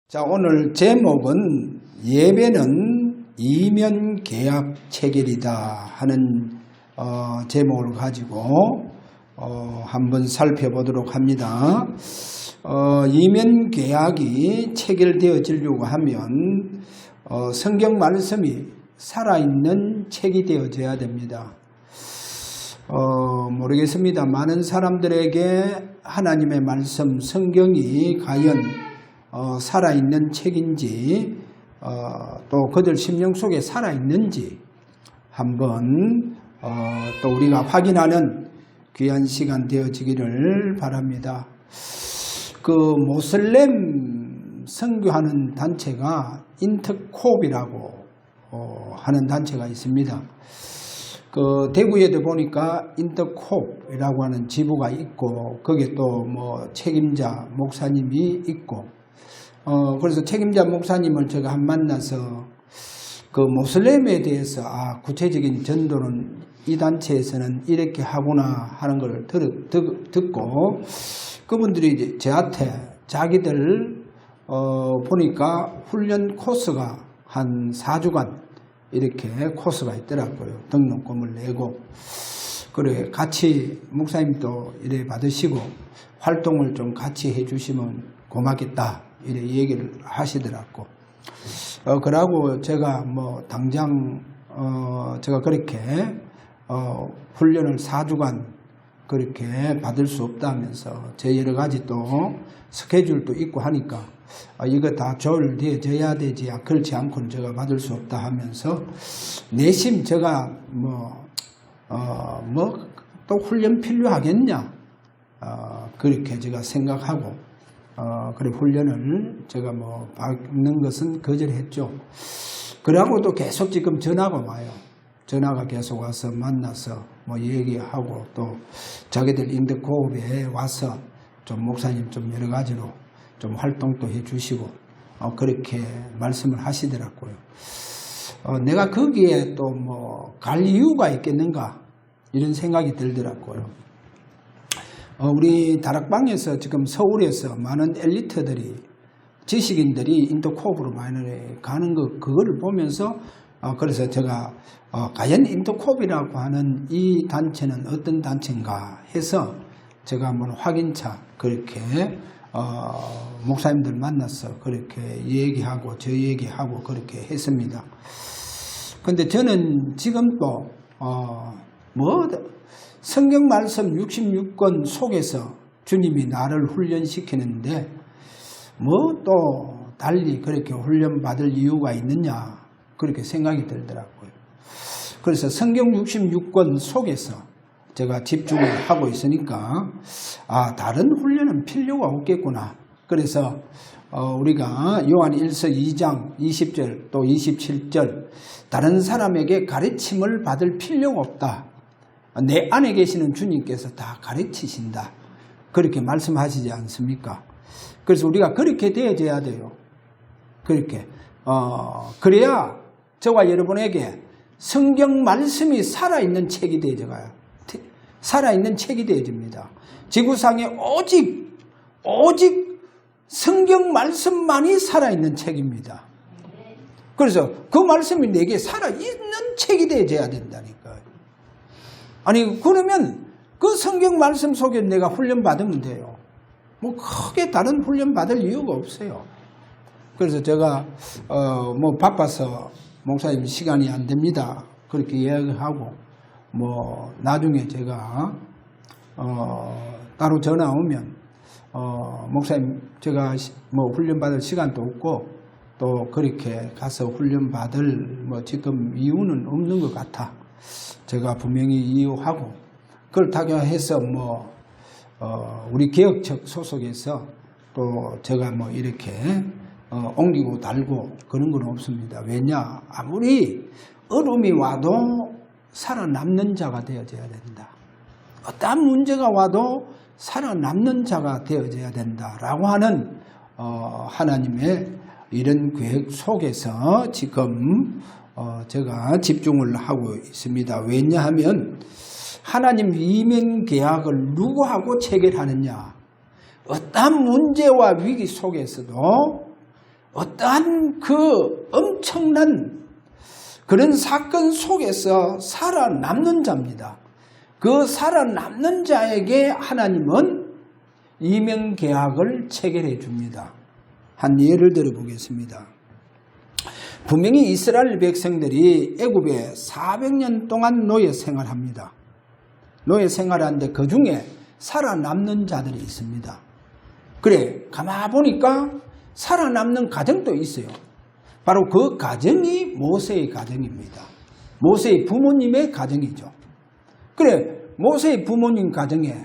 자, 오늘 제목은 예배는 이면 계약 체결이다 하는 제목을 가지고 한번 살펴보도록 합니다. 이면 계약이 체결되어지려고 하면 성경 말씀이 살아있는 책이 되어져야 됩니다. 모르겠습니다. 많은 사람들에게 하나님의 말씀 성경이 과연 살아있는 책인지 또 그들 심령 속에 살아있는지 한번 또 우리가 확인하는 귀한 시간 되어지기를 바랍니다. 그 모슬렘 선교하는 단체가 인터콥이라고 하는 단체가 있습니다. 그 대구에도 보니까 인터콥이라고 하는 지부가 있고 거기에 또 뭐 책임자 목사님이 있고 그래서 책임자 목사님을 제가 한 만나서 그 모슬렘에 대해서 구체적인 전도는 이 단체에서는 이렇게 하구나 하는 걸 듣고 그분들이 이제 저한테 자기들 보니까 훈련 코스가 한 4주간 이렇게 코스가 있더라고요. 등록금을 내고 그래 같이 목사님도 이래 받으시고 활동을 좀 같이 해주시면 고맙겠다. 이래 얘기를 하시더라고. 그러고 제가 뭐 당장 제가 그렇게 훈련을 4주간 그렇게 받을 수 없다면서 제 여러 가지 또 스케줄도 있고 하니까 이거 다 조율되어져야 되지 그렇지 않고는 제가 받을 수 없다 하면서 내심 제가 또 훈련 필요하겠냐 그렇게 제가 생각하고 그래 훈련을 제가 받는 것은 거절했죠. 그러고도 계속 지금 전화가 와요. 전화가 계속 와서 만나서 얘기하고 또 자기들 인터코업에 와서 좀 목사님 좀 여러 가지로 좀 활동도 해주시고 그렇게 말씀을 하시더라고요. 내가 거기에 또 갈 이유가 있겠는가 이런 생각이 들더라고요. 우리 다락방에서 지금 서울에서 많은 엘리트들이 지식인들이 인터코업으로 많이 가는 그거를 보면서 그래서 제가 과연 인터코업이라고 하는 이 단체는 어떤 단체인가 해서 제가 한번 확인차 그렇게 목사님들 만나서 그렇게 얘기하고 저 얘기하고 그렇게 했습니다. 근데 저는 지금 또 성경 말씀 66권 속에서 주님이 나를 훈련시키는데 또 달리 그렇게 훈련받을 이유가 있느냐 그렇게 생각이 들더라고요. 그래서 성경 66권 속에서 제가 집중을 하고 있으니까 다른 훈련은 필요가 없겠구나. 그래서 우리가 요한 1서 2장 20절 또 27절 다른 사람에게 가르침을 받을 필요가 없다. 내 안에 계시는 주님께서 다 가르치신다. 그렇게 말씀하시지 않습니까? 그래서 우리가 그렇게 되어져야 돼요. 그렇게 그래야 저와 여러분에게 성경 말씀이 살아있는 책이 되어져가요. 살아있는 책이 되어집니다. 지구상에 오직 성경 말씀만이 살아있는 책입니다. 그래서 그 말씀이 내게 살아있는 책이 되어져야 된다니까요. 아니 그러면 그 성경 말씀 속에 내가 훈련 받으면 돼요. 크게 다른 훈련 받을 이유가 없어요. 그래서 제가 바빠서 목사님 시간이 안 됩니다. 그렇게 이야기하고 나중에 제가 따로 전화 오면 목사님 제가 훈련 받을 시간도 없고 또 그렇게 가서 훈련 받을 지금 이유는 없는 것 같아. 제가 분명히 이유하고 그렇다고 해서 우리 개혁측 소속에서 또 제가 이렇게 옮기고 달고 그런 건 없습니다. 왜냐? 아무리 어려움이 와도 살아남는 자가 되어져야 된다. 어떤 문제가 와도 살아남는 자가 되어져야 된다라고 하는 하나님의 이런 계획 속에서 지금 제가 집중을 하고 있습니다. 왜냐하면 하나님 이면 계약을 누구하고 체결하느냐? 어떤 문제와 위기 속에서도 어떠한 그 엄청난 그런 사건 속에서 살아남는 자입니다. 그 살아남는 자에게 하나님은 이명계약을 체결해 줍니다. 한 예를 들어 보겠습니다. 분명히 이스라엘 백성들이 애굽에 400년 동안 노예 생활합니다. 노예 생활하는데 그 중에 살아남는 자들이 있습니다. 그래, 가만 보니까 살아남는 가정도 있어요. 바로 그 가정이 모세의 가정입니다. 모세의 부모님의 가정이죠. 그래, 모세의 부모님 가정에,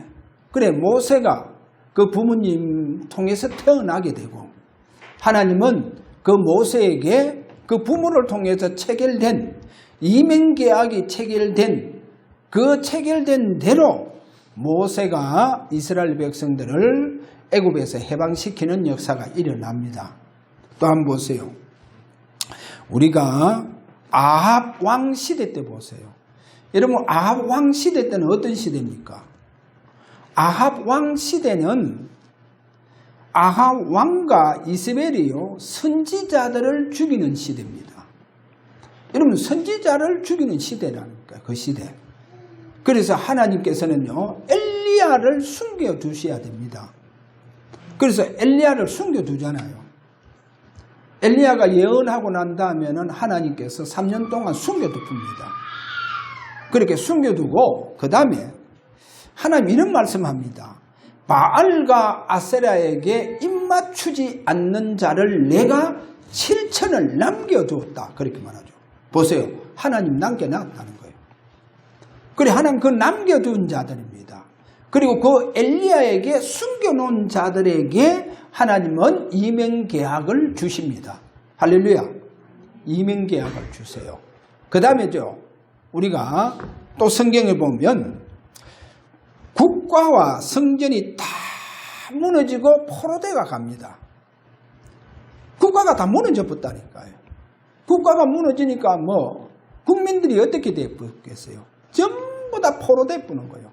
그래, 모세가 그 부모님 통해서 태어나게 되고, 하나님은 그 모세에게 그 부모를 통해서 체결된, 이명계약이 체결된, 그 체결된 대로 모세가 이스라엘 백성들을 애굽에서 해방시키는 역사가 일어납니다. 또 한번 보세요. 우리가 아합 왕 시대 때 보세요. 여러분, 아합 왕 시대 때는 어떤 시대입니까? 아합 왕 시대는 아합 왕과 이세벨이요, 선지자들을 죽이는 시대입니다. 여러분, 선지자를 죽이는 시대라니까, 그 시대. 그래서 하나님께서는요, 엘리야를 숨겨두셔야 됩니다. 그래서 엘리야를 숨겨두잖아요. 엘리야가 예언하고 난 다음에는 하나님께서 3년 동안 숨겨둡니다. 그렇게 숨겨두고 그 다음에 하나님 이런 말씀합니다. 바알과 아세라에게 입맞추지 않는 자를 내가 7천을 남겨두었다. 그렇게 말하죠. 보세요. 하나님 남겨놨다는 거예요. 그래, 하나님 그 남겨둔 자들입니다. 그리고 그 엘리야에게 숨겨놓은 자들에게 하나님은 이명계약을 주십니다. 할렐루야. 이명계약을 주세요. 그 다음에죠, 우리가 또 성경에 보면 국가와 성전이 다 무너지고 포로되어 갑니다. 국가가 다 무너져 버렸다니까요. 국가가 무너지니까 뭐 국민들이 어떻게 되었겠어요? 전부 다 포로되어 버는 거예요.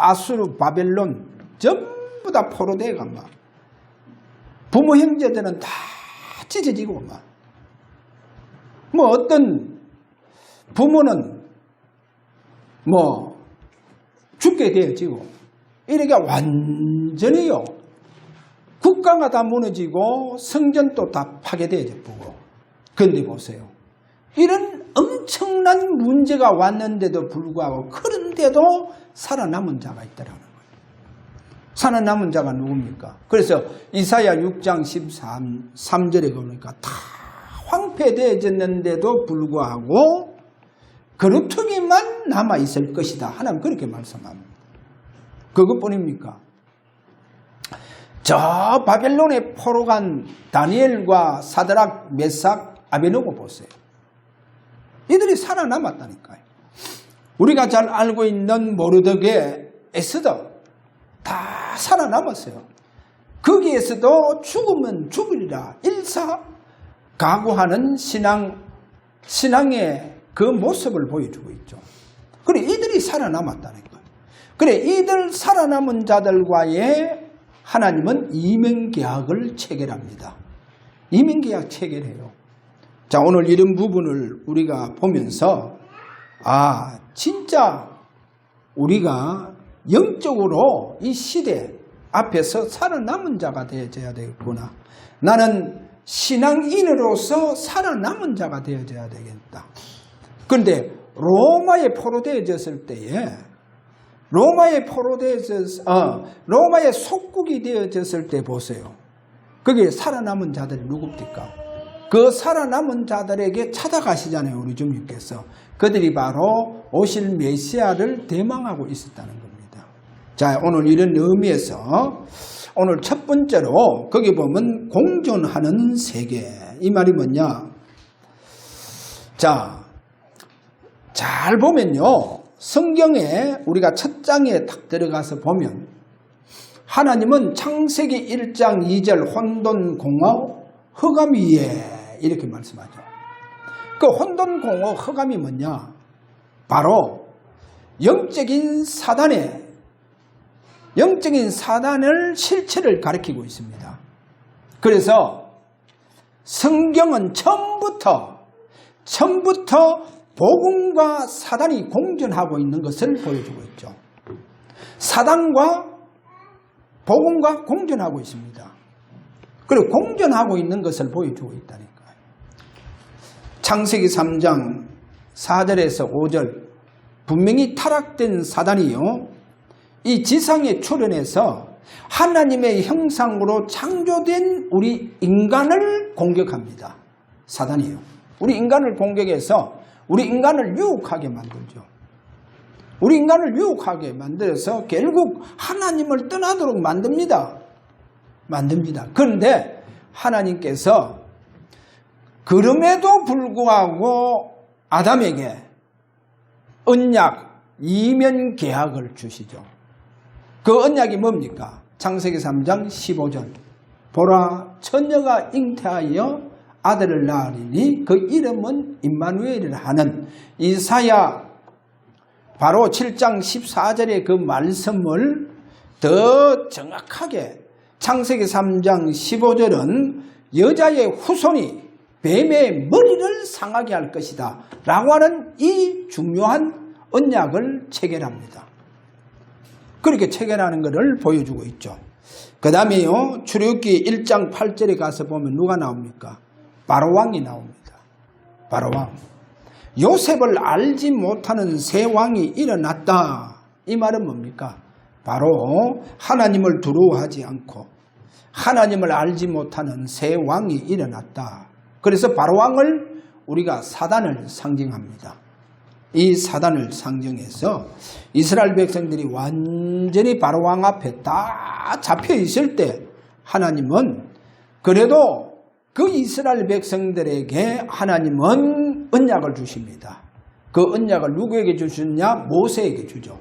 아수르, 바벨론 전부 다 포로되어 간다. 부모 형제들은 다 찢어지고 막. 뭐 어떤 부모는 뭐 죽게 되어지고 이렇게 완전히요, 국가가 다 무너지고 성전도 다 파괴되어지고. 그런데 보세요, 이런 엄청난 문제가 왔는데도 불구하고, 그런데도 살아남은 자가 있더라는 거예요. 살아남은 자가 누굽니까? 그래서 이사야 6장 13절에 보니까 다 황폐되어졌는데도 불구하고 그루터기만 남아있을 것이다. 하나님 그렇게 말씀합니다. 그것뿐입니까? 저 바벨론에 포로 간 다니엘과 사드락, 메삭, 아베노고 보세요. 이들이 살아남았다니까요. 우리가 잘 알고 있는 모르드게, 에스더 다 살아남았어요. 거기에서도 죽으면 죽으리라 일사각오하는 신앙의 그 모습을 보여주고 있죠. 그래, 이들이 살아남았다는 거예요. 그래, 이들 살아남은 자들과의 하나님은 이명계약을 체결합니다. 이명계약 체결해요. 자, 오늘 이런 부분을 우리가 보면서 진짜 우리가 영적으로 이 시대 앞에서 살아남은 자가 되어져야 되겠구나. 나는 신앙인으로서 살아남은 자가 되어져야 되겠다. 그런데 로마에 포로되어졌을 때에, 로마의 속국이 되어졌을 때 보세요. 거기에 살아남은 자들이 누굽니까? 그 살아남은 자들에게 찾아가시잖아요, 우리 주님께서. 그들이 바로 오실 메시아를 대망하고 있었다는 겁니다. 자, 오늘 이런 의미에서 오늘 첫 번째로 거기 보면 공존하는 세계. 이 말이 뭐냐? 자, 잘 보면요, 성경에 우리가 첫 장에 딱 들어가서 보면 하나님은 창세기 1장 2절 혼돈공허 흑암 위에 이렇게 말씀하죠. 그 혼돈공허 흑암이 뭐냐? 바로 영적인 사단을 실체를 가리키고 있습니다. 그래서 성경은 처음부터 복음과 사단이 공존하고 있는 것을 보여주고 있죠. 사단과 복음과 공존하고 있습니다. 그리고 공존하고 있는 것을 보여주고 있다니까요. 창세기 3장 4절에서 5절 분명히 타락된 사단이요, 이 지상에 출현해서 하나님의 형상으로 창조된 우리 인간을 공격합니다. 사단이요. 우리 인간을 공격해서 우리 인간을 유혹하게 만들죠. 우리 인간을 유혹하게 만들어서 결국 하나님을 떠나도록 만듭니다. 그런데 하나님께서 그럼에도 불구하고 아담에게 언약, 이면 계약을 주시죠. 그 언약이 뭡니까? 창세기 3장 15절. 보라, 처녀가 잉태하여 아들을 낳으리니 그 이름은 임마누엘이라 하는 이사야 바로 7장 14절의 그 말씀을 더 정확하게 창세기 3장 15절은 여자의 후손이 뱀의 머리를 상하게 할 것이다 라고 하는 이 중요한 언약을 체결합니다. 그렇게 체결하는 것을 보여주고 있죠. 그 다음에요, 출애굽기 1장 8절에 가서 보면 누가 나옵니까? 바로왕이 나옵니다. 바로왕. 요셉을 알지 못하는 새 왕이 일어났다. 이 말은 뭡니까? 바로 하나님을 두려워하지 않고 하나님을 알지 못하는 새 왕이 일어났다. 그래서 바로왕을 우리가 사단을 상징합니다. 이 사단을 상징해서 이스라엘 백성들이 완전히 바로왕 앞에 다 잡혀 있을 때 하나님은 그래도 그 이스라엘 백성들에게 하나님은 언약을 주십니다. 그 언약을 누구에게 주셨냐? 모세에게 주죠.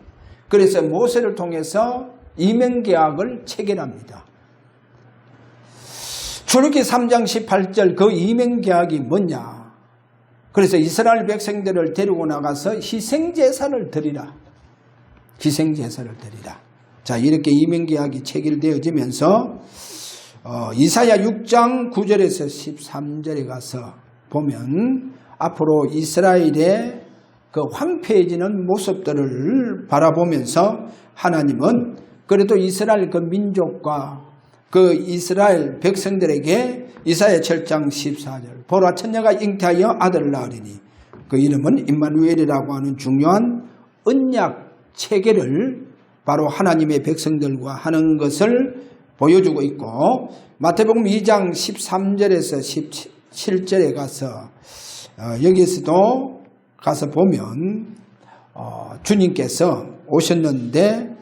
그래서 모세를 통해서 이명계약을 체결합니다. 출애굽기 3장 18절 그 이명계약이 뭐냐? 그래서 이스라엘 백성들을 데리고 나가서 희생제사를 드리라. 희생제사를 드리라. 자, 이렇게 이명계약이 체결되어지면서 이사야 6장 9절에서 13절에 가서 보면 앞으로 이스라엘의 그 황폐해지는 모습들을 바라보면서 하나님은 그래도 이스라엘 그 민족과 그 이스라엘 백성들에게 이사야 7장 14절 보라, 처녀가 잉태하여 아들을 낳으리니 그 이름은 임마누엘이라고 하는 중요한 언약 체계를 바로 하나님의 백성들과 하는 것을 보여주고 있고, 마태복음 2장 13절에서 17절에 가서 여기서도 가서 보면 주님께서 오셨는데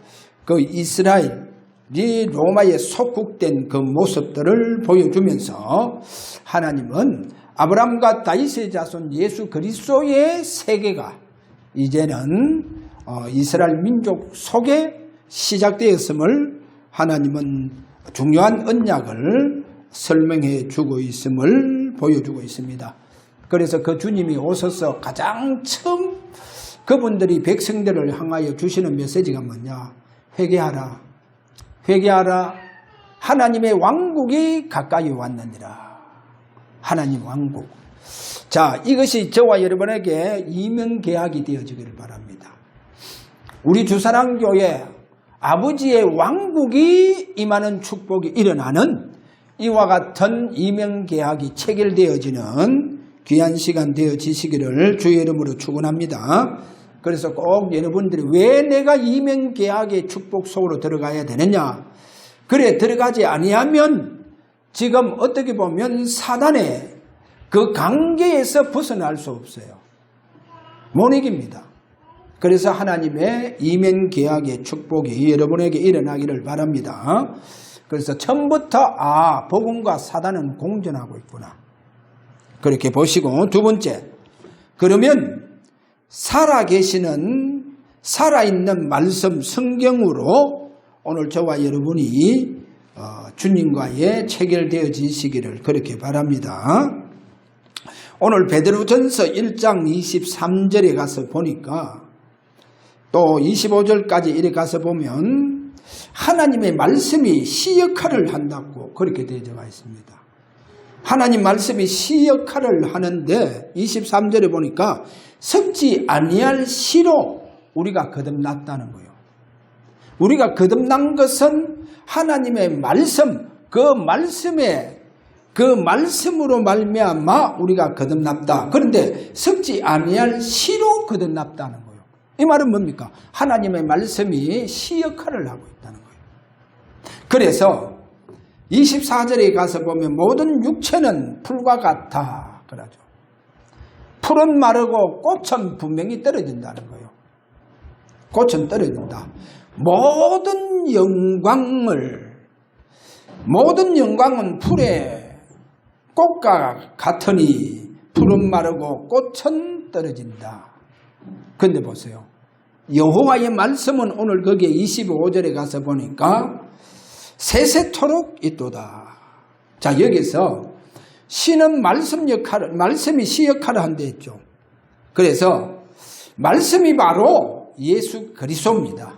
그 이스라엘이 로마에 속국된 그 모습들을 보여주면서 하나님은 아브라함과 다윗의 자손 예수 그리스도의 세계가 이제는 이스라엘 민족 속에 시작되었음을 하나님은 중요한 언약을 설명해 주고 있음을 보여주고 있습니다. 그래서 그 주님이 오셔서 가장 처음 그분들이 백성들을 향하여 주시는 메시지가 뭐냐? 회개하라. 회개하라. 하나님의 왕국이 가까이 왔느니라. 하나님 왕국. 자, 이것이 저와 여러분에게 이명계약이 되어지기를 바랍니다. 우리 주사랑교회 아버지의 왕국이 임하는 축복이 일어나는 이와 같은 이명계약이 체결되어지는 귀한 시간 되어지시기를 주의 이름으로 축원합니다. 그래서 꼭 여러분들이 왜 내가 이명계약의 축복 속으로 들어가야 되느냐? 그래, 들어가지 아니하면 지금 어떻게 보면 사단의 그 관계에서 벗어날 수 없어요. 못 이깁니다. 그래서 하나님의 이명계약의 축복이 여러분에게 일어나기를 바랍니다. 그래서 처음부터 복음과 사단은 공존하고 있구나. 그렇게 보시고, 두 번째, 그러면 살아계시는 살아있는 말씀 성경으로 오늘 저와 여러분이 주님과의 체결되어지시기를 그렇게 바랍니다. 오늘 베드로전서 1장 23절에 가서 보니까 또 25절까지 이렇게 가서 보면 하나님의 말씀이 시 역할을 한다고 그렇게 되어져 있습니다. 하나님 말씀이 시 역할을 하는데 23절에 보니까 섞지 아니할 시로 우리가 거듭났다는 거예요. 우리가 거듭난 것은 하나님의 말씀, 그 말씀으로 말미암아 우리가 거듭났다. 그런데 섞지 아니할 시로 거듭났다는 거예요. 이 말은 뭡니까? 하나님의 말씀이 시 역할을 하고 있다는 거예요. 그래서 24절에 가서 보면 모든 육체는 풀과 같아 그러죠. 풀은 마르고 꽃은 분명히 떨어진다는 거예요. 꽃은 떨어진다. 모든 영광은 풀의 꽃과 같으니 풀은 마르고 꽃은 떨어진다. 그런데 보세요. 여호와의 말씀은 오늘 거기에 25절에 가서 보니까 세세토록 있도다. 자, 여기서 시는 말씀이 시 역할을 한다 했죠. 그래서 말씀이 바로 예수 그리스도입니다.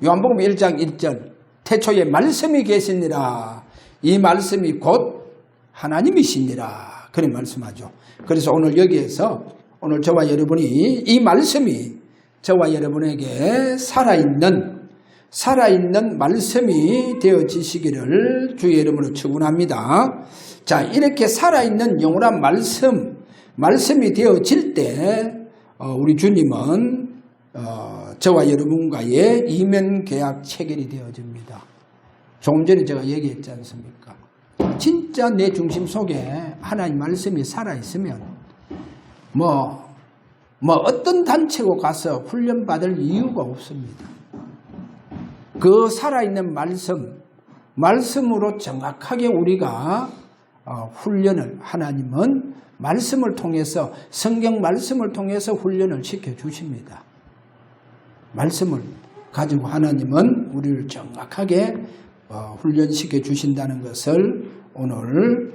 요한복음 1장 1절 태초에 말씀이 계시니라. 이 말씀이 곧 하나님이시니라. 그런 말씀하죠. 그래서 오늘 여기에서 오늘 저와 여러분이 이 말씀이 저와 여러분에게 살아있는 말씀이 되어지시기를 주의 이름으로 축원합니다. 자, 이렇게 살아있는 영원한 말씀이 되어질 때 우리 주님은 저와 여러분과의 이면계약 체결이 되어집니다. 조금 전에 제가 얘기했지 않습니까? 진짜 내 중심 속에 하나님 말씀이 살아있으면 어떤 단체고 가서 훈련받을 이유가 없습니다. 그 살아있는 말씀으로 정확하게 우리가 훈련을 하나님은 말씀을 통해서 성경 말씀을 통해서 훈련을 시켜주십니다. 말씀을 가지고 하나님은 우리를 정확하게 훈련시켜 주신다는 것을 오늘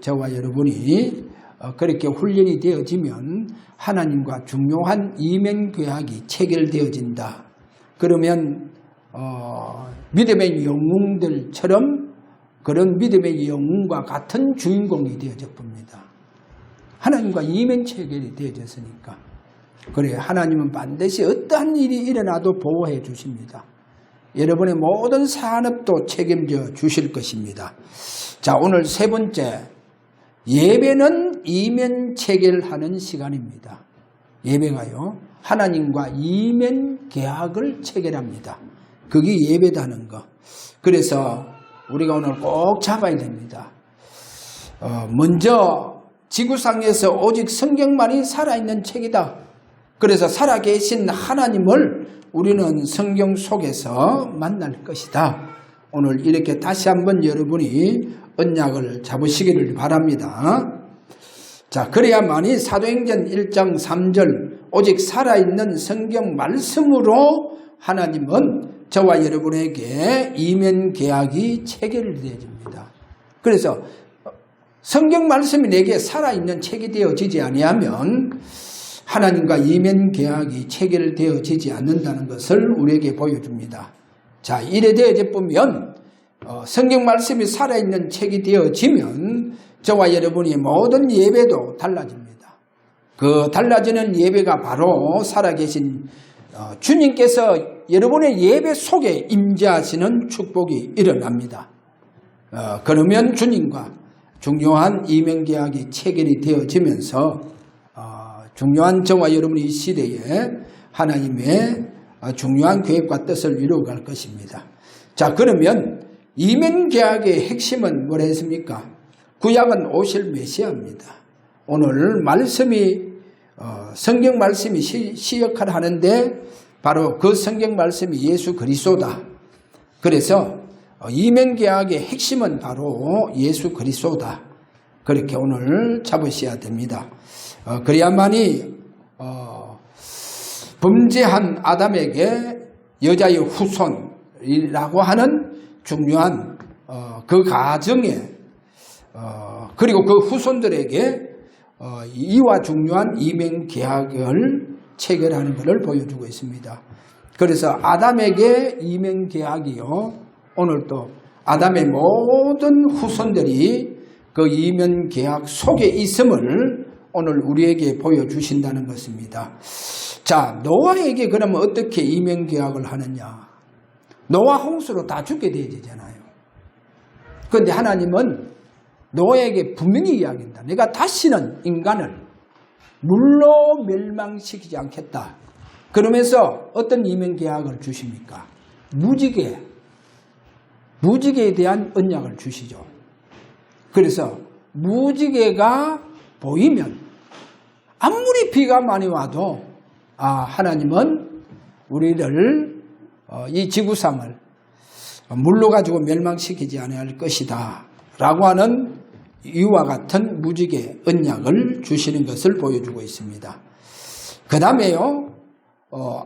저와 여러분이 그렇게 훈련이 되어지면 하나님과 중요한 이면계약이 체결되어진다. 그러면 믿음의 영웅들처럼 그런 믿음의 영웅과 같은 주인공이 되어져 봅니다. 하나님과 이면 체결이 되어졌으니까. 그래, 하나님은 반드시 어떠한 일이 일어나도 보호해 주십니다. 여러분의 모든 산업도 책임져 주실 것입니다. 자, 오늘 세 번째, 예배는 이면 체결하는 시간입니다. 예배가요, 하나님과 이면 계약을 체결합니다. 그게 예배다는 거. 그래서 우리가 오늘 꼭 잡아야 됩니다. 먼저 지구상에서 오직 성경만이 살아있는 책이다. 그래서 살아계신 하나님을 우리는 성경 속에서 만날 것이다. 오늘 이렇게 다시 한번 여러분이 언약을 잡으시기를 바랍니다. 자, 그래야만이 사도행전 1장 3절 오직 살아있는 성경 말씀으로 하나님은 저와 여러분에게 이면 계약이 체결되어집니다. 그래서 성경 말씀이 내게 살아있는 책이 되어지지 아니하면 하나님과 이면 계약이 체결되어지지 않는다는 것을 우리에게 보여줍니다. 자, 이래 되어지면 성경 말씀이 살아있는 책이 되어지면 저와 여러분의 모든 예배도 달라집니다. 그 달라지는 예배가 바로 살아계신 주님께서 여러분의 예배 속에 임재하시는 축복이 일어납니다. 그러면 주님과 중요한 이면계약이 체결이 되어지면서 중요한 저와 여러분의 이 시대에 하나님의 중요한 계획과 뜻을 이루어갈 것입니다. 자, 그러면 이면계약의 핵심은 뭐라 했습니까? 구약은 오실 메시아입니다. 오늘 성경 말씀이 시 역할을 하는데 바로 그 성경 말씀이 예수 그리스도다. 그래서 이면계약의 핵심은 바로 예수 그리스도다. 그렇게 오늘 잡으셔야 됩니다. 그래야만이 범죄한 아담에게 여자의 후손이라고 하는 중요한 그 가정에 그리고 그 후손들에게 이와 중요한 이면계약을 체결하는 것을 보여주고 있습니다. 그래서 아담에게 이면계약이요, 오늘 또 아담의 모든 후손들이 그 이면 계약 속에 있음을 오늘 우리에게 보여주신다는 것입니다. 자, 노아에게 그러면 어떻게 이면 계약을 하느냐? 노아 홍수로 다 죽게 되잖아요. 그런데 하나님은 노아에게 분명히 이야기한다. 내가 다시는 인간을 물로 멸망시키지 않겠다. 그러면서 어떤 이면 계약을 주십니까? 무지개에 대한 언약을 주시죠. 그래서 무지개가 보이면 아무리 비가 많이 와도 하나님은 우리를 이 지구상을 물로 가지고 멸망시키지 않을 것이다 라고 하는 이와 같은 무지개 언약을 주시는 것을 보여주고 있습니다. 그 다음에요,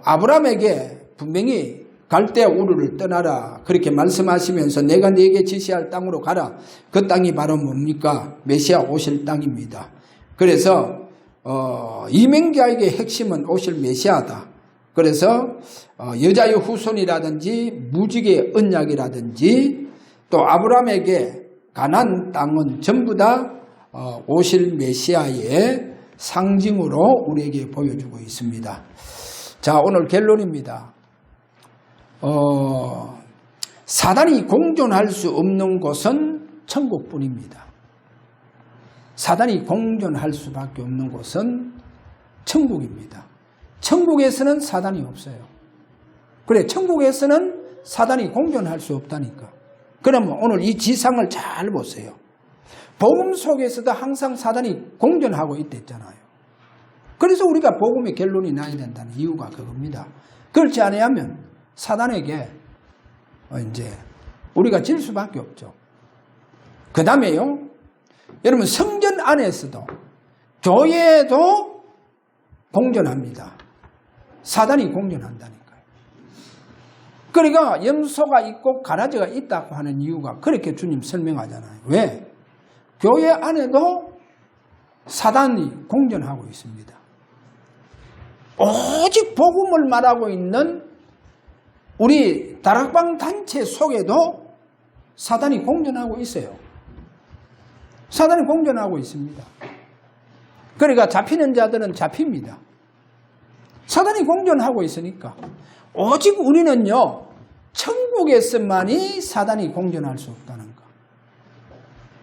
아브라함에게 분명히 갈대아 우르를 떠나라 그렇게 말씀하시면서 내가 네게 지시할 땅으로 가라. 그 땅이 바로 뭡니까? 메시아 오실 땅입니다. 그래서 이면계약의 핵심은 오실 메시아다. 그래서 여자의 후손이라든지 무지개 언약이라든지 또 아브라함에게 가나안 땅은 전부 다 오실 메시아의 상징으로 우리에게 보여주고 있습니다. 자, 오늘 결론입니다. 사단이 공존할 수 없는 곳은 천국뿐입니다. 사단이 공존할 수밖에 없는 곳은 천국입니다. 천국에서는 사단이 없어요. 그래, 천국에서는 사단이 공존할 수 없다니까. 그러면 오늘 이 지상을 잘 보세요. 복음 속에서도 항상 사단이 공존하고 있댔잖아요. 그래서 우리가 복음의 결론이 나야 된다는 이유가 그겁니다. 그렇지 않으면 사단에게 이제 우리가 질 수밖에 없죠. 그 다음에요, 여러분 성전 안에서도 교회도 공존합니다. 사단이 공존한다니까요. 그러니까 염소가 있고 가라지가 있다고 하는 이유가 그렇게 주님 설명하잖아요. 왜? 교회 안에도 사단이 공존하고 있습니다. 오직 복음을 말하고 있는 우리 다락방 단체 속에도 사단이 공존하고 있어요. 사단이 공존하고 있습니다. 그러니까 잡히는 자들은 잡힙니다. 사단이 공존하고 있으니까 오직 우리는요, 천국에서만이 사단이 공존할 수 없다는 거.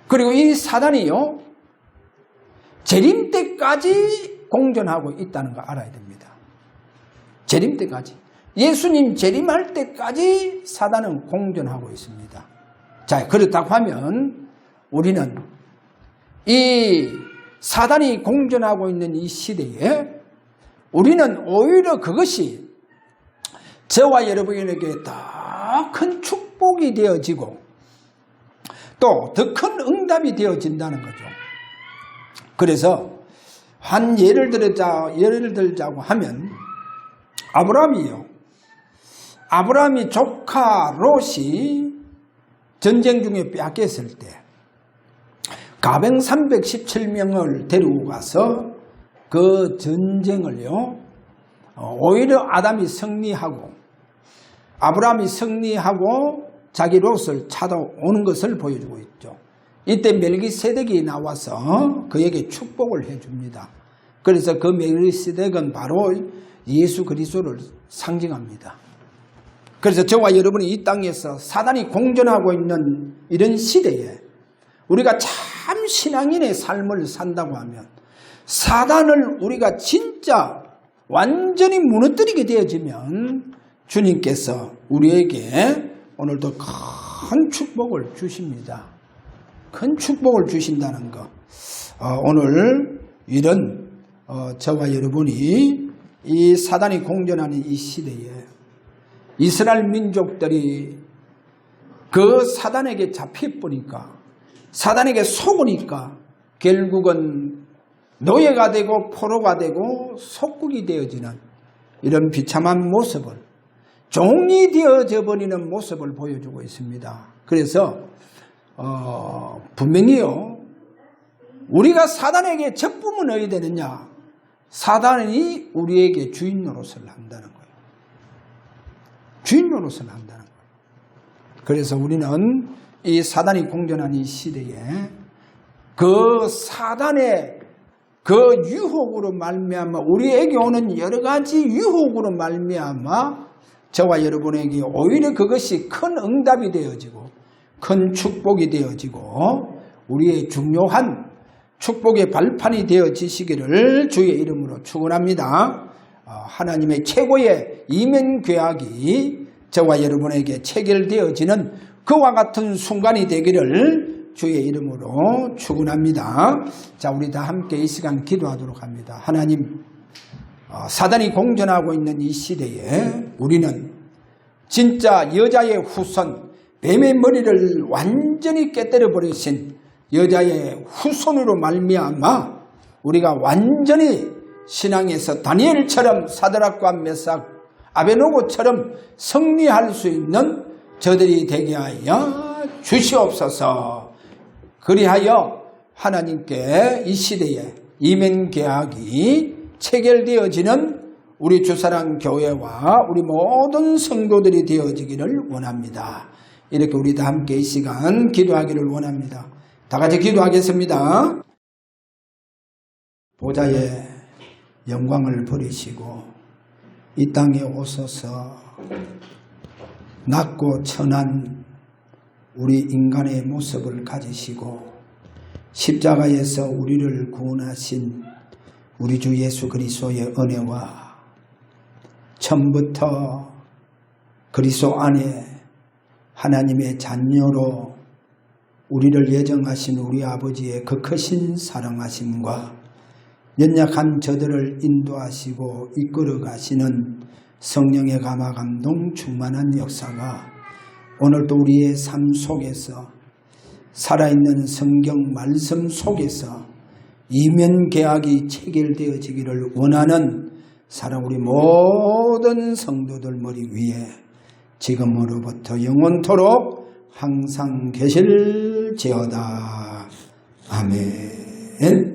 그리고 이 사단이요, 재림 때까지 공존하고 있다는 거 알아야 됩니다. 재림 때까지. 예수님 재림할 때까지 사단은 공존하고 있습니다. 자, 그렇다고 하면 우리는 이 사단이 공존하고 있는 이 시대에 우리는 오히려 그것이 저와 여러분에게 더 큰 축복이 되어지고 또 더 큰 응답이 되어진다는 거죠. 그래서 한 예를 들자고 하면 아브라함이 조카 롯이 전쟁 중에 빼앗겼을 때 가병 317명을 데리고 가서 그 전쟁을요, 오히려 아브라함이 승리하고 자기 롯을 찾아오는 것을 보여주고 있죠. 이때 멜기세덱이 나와서 그에게 축복을 해줍니다. 그래서 그 멜기세덱은 바로 예수 그리스도를 상징합니다. 그래서 저와 여러분이 이 땅에서 사단이 공존하고 있는 이런 시대에 우리가 참 신앙인의 삶을 산다고 하면 사단을 우리가 진짜 완전히 무너뜨리게 되어지면 주님께서 우리에게 오늘도 큰 축복을 주십니다. 큰 축복을 주신다는 것. 오늘 이런 저와 여러분이 이 사단이 공존하는 이 시대에 이스라엘 민족들이 그 사단에게 잡혀버리니까, 사단에게 속으니까 결국은 노예가 되고 포로가 되고 속국이 되어지는 이런 비참한 모습을, 종이 되어져 버리는 모습을 보여주고 있습니다. 그래서 분명히요, 우리가 사단에게 접붙으면 어떻게 되느냐? 사단이 우리에게 주인 노릇을 한다는 거예요. 주인 노릇을 한다는 거예요. 그래서 우리는 이 사단이 공존한 이 시대에 그 사단의 그 유혹으로 말미암아 우리에게 오는 여러 가지 유혹으로 말미암아 저와 여러분에게 오히려 그것이 큰 응답이 되어지고 큰 축복이 되어지고 우리의 중요한 축복의 발판이 되어지시기를 주의 이름으로 축원합니다. 하나님의 최고의 이면궤약이 저와 여러분에게 체결되어지는 그와 같은 순간이 되기를 주의 이름으로 축원합니다. 자, 우리 다 함께 이 시간 기도하도록 합니다. 하나님, 사단이 공존하고 있는 이 시대에 우리는 진짜 여자의 후손, 뱀의 머리를 완전히 깨뜨려 버리신 여자의 후손으로 말미암아 우리가 완전히 신앙에서 다니엘처럼 사드락과 메삭, 아베노고처럼 승리할 수 있는 저들이 되게 하여 주시옵소서. 그리하여 하나님께 이 시대에 이면궤약이 체결되어지는 우리 주사랑 교회와 우리 모든 성도들이 되어지기를 원합니다. 이렇게 우리 다 함께 이 시간 기도하기를 원합니다. 다 같이 기도하겠습니다. 보좌의 영광을 버리시고 이 땅에 오셔서 낮고 천한 우리 인간의 모습을 가지시고 십자가에서 우리를 구원하신 우리 주 예수 그리스도의 은혜와 처음부터 그리스도 안에 하나님의 자녀로 우리를 예정하신 우리 아버지의 그 크신 사랑하심과 연약한 저들을 인도하시고 이끌어 가시는 성령의 감화 감동 충만한 역사가 오늘도 우리의 삶 속에서 살아있는 성경 말씀 속에서 이면궤약이 체결되어지기를 원하는 사랑 우리 모든 성도들 머리 위에 지금으로부터 영원토록 항상 계실지어다. 아멘.